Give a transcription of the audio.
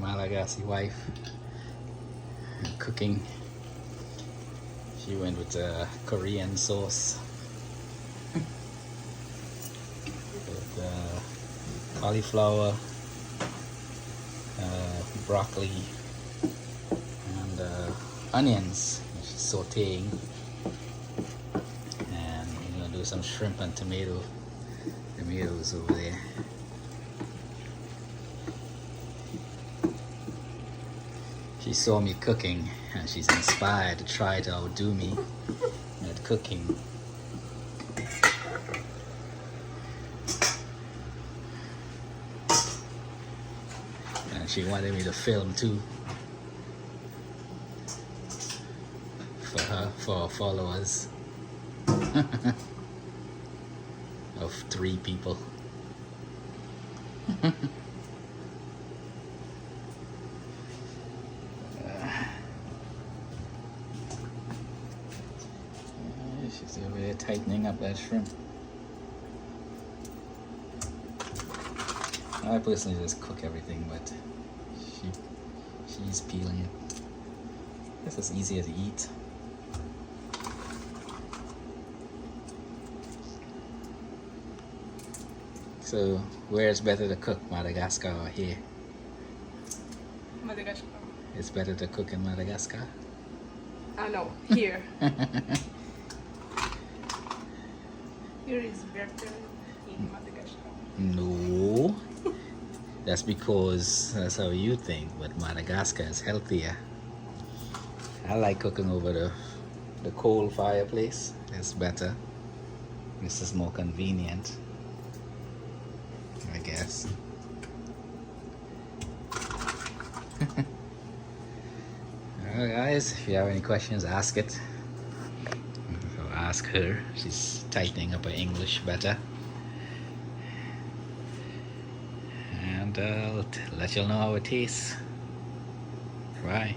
Malagasy wife cooking. She went with Korean sauce with cauliflower, broccoli, and onions. She's sauteing, and we're gonna do some shrimp and tomatoes over there. She saw me cooking and she's inspired to try to outdo me at cooking. And she wanted me to film too for her followers of 3 people. She's over there tightening up that shrimp. I personally just cook everything, but she's peeling it. This is easier to eat. So, where is better to cook, Madagascar or here? Madagascar. It's better to cook in Madagascar? No, here. Here is better in Madagascar. No. That's because that's how you think, but Madagascar is healthier. I like cooking over the coal fireplace. It's better. This is more convenient, I guess. Alright guys, if you have any questions, ask it. So ask her. She's tightening up her English better. And I'll let you know how it tastes. Bye.